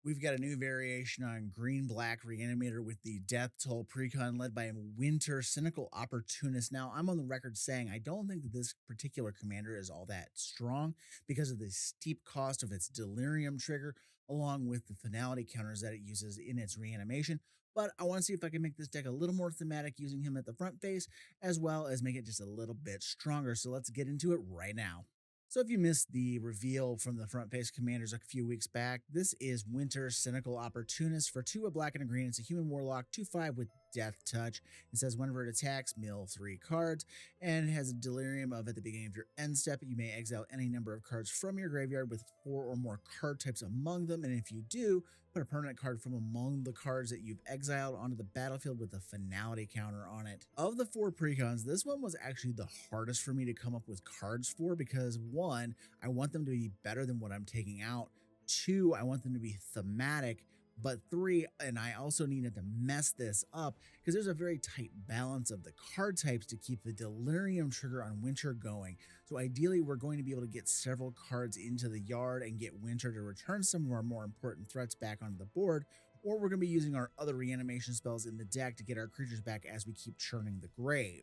We've got a new variation on Green-Black Reanimator with the Death Toll Precon led by Winter Cynical Opportunist. Now, I'm on the record saying I don't think that this particular commander is all that strong because of the steep cost of its Delirium trigger, along with the finality counters that it uses in its reanimation. But I want to see if I can make this deck a little more thematic using him at the front face, as well as make it just a little bit stronger. So let's get into it right now. So if you missed the reveal from the front face commanders a few weeks back, this is Winter Cynical Opportunist for 2 a black and a green. It's a human warlock, 2/5 with Death Touch. It says whenever it attacks, mill 3 cards, and it has a delirium of at the beginning of your end step, you may exile any number of cards from your graveyard with 4 or more card types among them, and if you do, put a permanent card from among the cards that you've exiled onto the battlefield with a finality counter on it. Of the 4 precons, this one was actually the hardest for me to come up with cards for because 1, I want them to be better than what I'm taking out. 2, I want them to be thematic. But 3, and I also needed to mess this up because there's a very tight balance of the card types to keep the Delirium trigger on Winter going. So ideally, we're going to be able to get several cards into the yard and get Winter to return some of our more important threats back onto the board, or we're going to be using our other reanimation spells in the deck to get our creatures back as we keep churning the grave.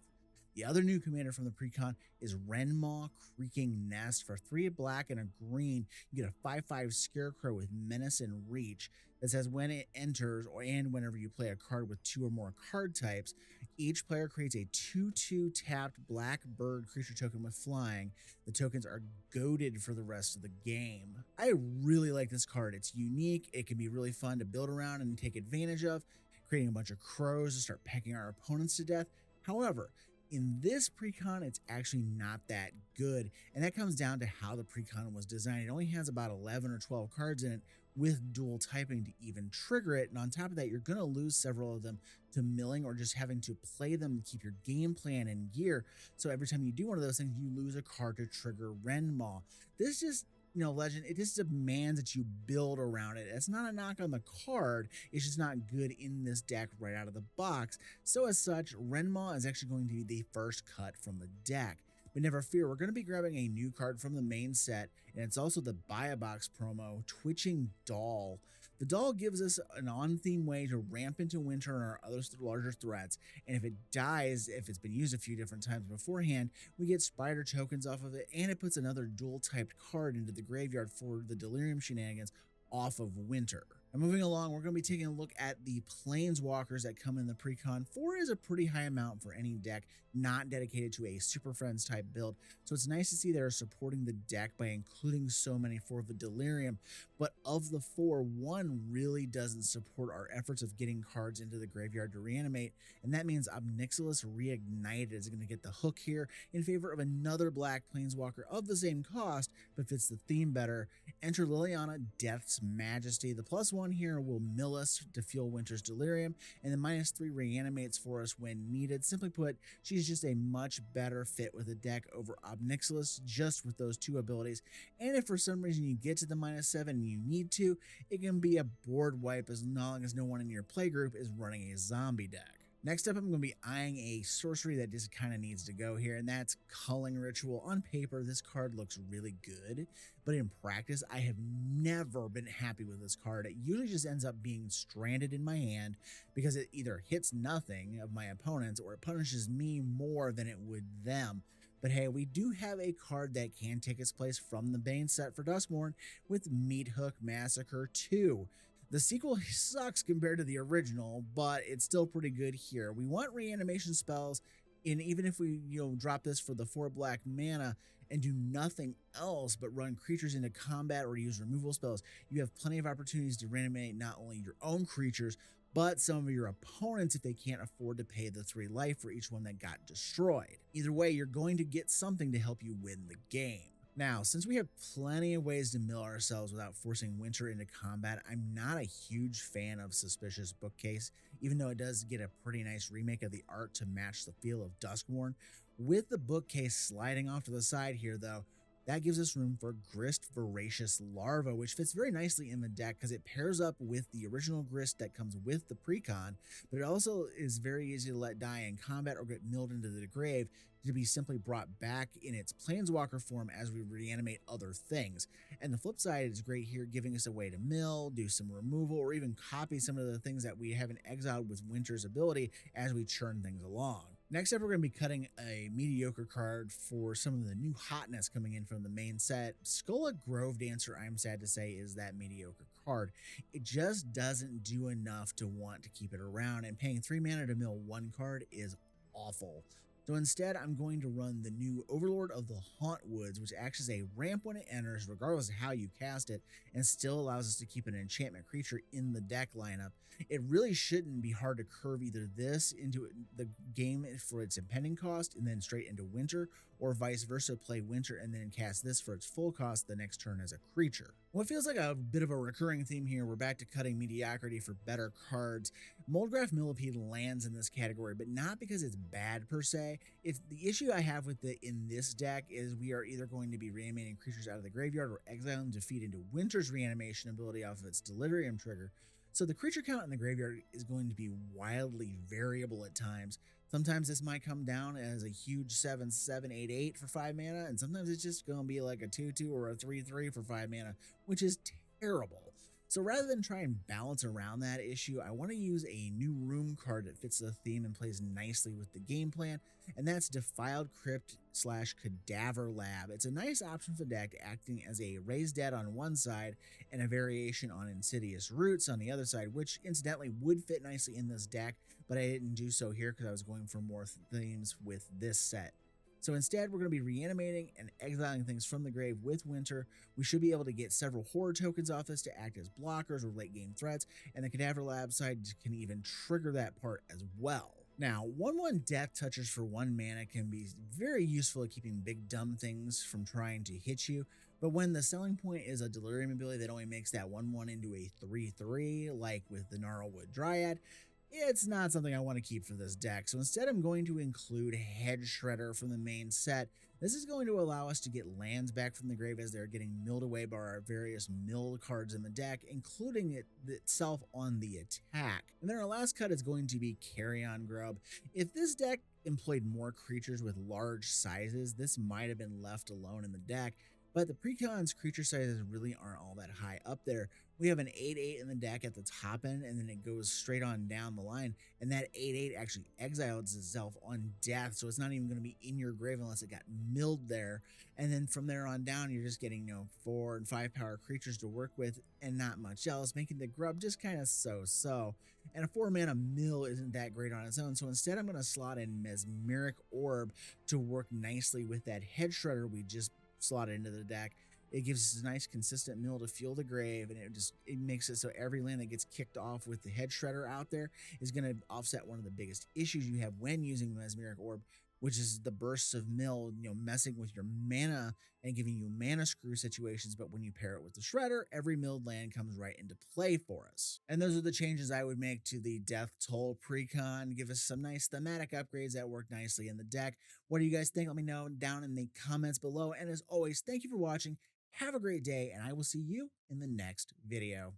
The other new commander from the precon is Renmaw Creaking Nest. For 3 black and a green, you get a 5/5 Scarecrow with Menace and Reach that says when it enters and whenever you play a card with 2 or more card types, each player creates a 2/2 tapped black bird creature token with flying. The tokens are goaded for the rest of the game. I really like this card. It's unique. It can be really fun to build around and take advantage of, creating a bunch of crows to start pecking our opponents to death. However, in this precon, it's actually not that good, and that comes down to how the precon was designed. It only has about 11 or 12 cards in it with dual typing to even trigger it, and on top of that, you're going to lose several of them to milling or just having to play them to keep your game plan in gear. So every time you do one of those things, you lose a card to trigger Renmaw. This just Legend, it just demands that you build around it. It's not a knock on the card, it's just not good in this deck right out of the box. So as such, Renmaw is actually going to be the first cut from the deck. But never fear, we're going to be grabbing a new card from the main set, and it's also the Buy a Box promo, Twitching Doll. The doll gives us an on-theme way to ramp into Winter and our other larger threats, and if it dies, if it's been used a few different times beforehand, we get Spider tokens off of it, and it puts another dual-typed card into the graveyard for the Delirium shenanigans off of Winter. And moving along, we're going to be taking a look at the Planeswalkers that come in the precon. 4 is a pretty high amount for any deck not dedicated to a Super Friends type build, so it's nice to see they're supporting the deck by including so many for the Delirium. But of the 4, 1 really doesn't support our efforts of getting cards into the graveyard to reanimate, and that means Obnixilis Reignited is going to get the hook here in favor of another black Planeswalker of the same cost, but fits the theme better. Enter Liliana Death's Majesty. The +1 here will mill us to fuel Winter's Delirium, and the -3 reanimates for us when needed. Simply put, she's just a much better fit with the deck over Obnixilis just with those 2 abilities. And if for some reason you get to the -7 and you need to, it can be a board wipe as long as no one in your playgroup is running a zombie deck. Next up, I'm going to be eyeing a sorcery that just kind of needs to go here, and that's Culling Ritual. On paper, this card looks really good, but in practice, I have never been happy with this card. It usually just ends up being stranded in my hand because it either hits nothing of my opponents or it punishes me more than it would them. But hey, we do have a card that can take its place from the Bane set for Duskmourn with Meathook Massacre 2. The sequel sucks compared to the original, but it's still pretty good here. We want reanimation spells, and even if we drop this for the 4 black mana and do nothing else but run creatures into combat or use removal spells, you have plenty of opportunities to reanimate not only your own creatures, but some of your opponents if they can't afford to pay the 3 life for each one that got destroyed. Either way, you're going to get something to help you win the game. Now, since we have plenty of ways to mill ourselves without forcing Winter into combat, I'm not a huge fan of Suspicious Bookcase, even though it does get a pretty nice remake of the art to match the feel of Duskmourn. With the bookcase sliding off to the side here, though, that gives us room for Grist Voracious Larva, which fits very nicely in the deck because it pairs up with the original Grist that comes with the precon, but it also is very easy to let die in combat or get milled into the grave to be simply brought back in its planeswalker form as we reanimate other things. And the flip side is great here, giving us a way to mill, do some removal, or even copy some of the things that we haven't exiled with Winter's ability as we churn things along. Next up, we're going to be cutting a mediocre card for some of the new hotness coming in from the main set. Skulla Grove Dancer, I'm sad to say, is that mediocre card. It just doesn't do enough to want to keep it around, and paying 3 mana to mill 1 card is awful. So instead, I'm going to run the new Overlord of the Hauntwoods, which acts as a ramp when it enters, regardless of how you cast it, and still allows us to keep an enchantment creature in the deck lineup. It really shouldn't be hard to curve either this into the game for its impending cost and then straight into Winter, or vice versa, play Winter and then cast this for its full cost the next turn as a creature. What feels like a bit of a recurring theme here, we're back to cutting mediocrity for better cards. Moldgraph Millipede lands in this category, but not because it's bad per se. It's the issue I have with it in this deck is we are either going to be reanimating creatures out of the graveyard or exiling to feed into Winter's reanimation ability off of its Delirium trigger. So the creature count in the graveyard is going to be wildly variable at times. Sometimes this might come down as a huge 7/7/8/8 for 5 mana, and sometimes it's just going to be like a 2/2 or a 3/3 for 5 mana, which is terrible. So rather than try and balance around that issue, I want to use a new room card that fits the theme and plays nicely with the game plan, and that's Defiled Crypt / Cadaver Lab. It's a nice option for the deck, acting as a Raise Dead on one side and a variation on Insidious Roots on the other side, which incidentally would fit nicely in this deck, but I didn't do so here because I was going for more themes with this set. So instead, we're going to be reanimating and exiling things from the grave with Winter. We should be able to get several horror tokens off this to act as blockers or late game threats, and the Cadaver Lab side can even trigger that part as well. Now, 1/1 Death Touchers for 1 mana can be very useful at keeping big dumb things from trying to hit you, but when the selling point is a Delirium ability that only makes that 1/1 into a 3/3, like with the Gnarlwood Dryad, it's not something I want to keep for this deck. So instead, I'm going to include Hedge Shredder from the main set. This is going to allow us to get lands back from the grave as they're getting milled away by our various mill cards in the deck, including it itself on the attack. And then our last cut is going to be Carrion Grub. If this deck employed more creatures with large sizes, this might have been left alone in the deck, but the Precon's creature sizes really aren't all that high up there. We have an 8/8 in the deck at the top end, and then it goes straight on down the line, and that 8/8 actually exiles itself on death, so it's not even going to be in your grave unless it got milled there. And then from there on down, you're just getting 4 and 5 power creatures to work with and not much else, making the grub just kind of so-so. And a 4 mana mill isn't that great on its own, so instead I'm going to slot in Mesmeric Orb to work nicely with that Head Shredder we just slotted into the deck. It gives us a nice consistent mill to fuel the grave, and it makes it so every land that gets kicked off with the Head Shredder out there is going to offset one of the biggest issues you have when using Mesmeric Orb, which is the bursts of mill, messing with your mana and giving you mana screw situations. But when you pair it with the Shredder, every milled land comes right into play for us. And those are the changes I would make to the Death Toll Precon. Give us some nice thematic upgrades that work nicely in the deck. What do you guys think? Let me know down in the comments below. And as always, thank you for watching. Have a great day, and I will see you in the next video.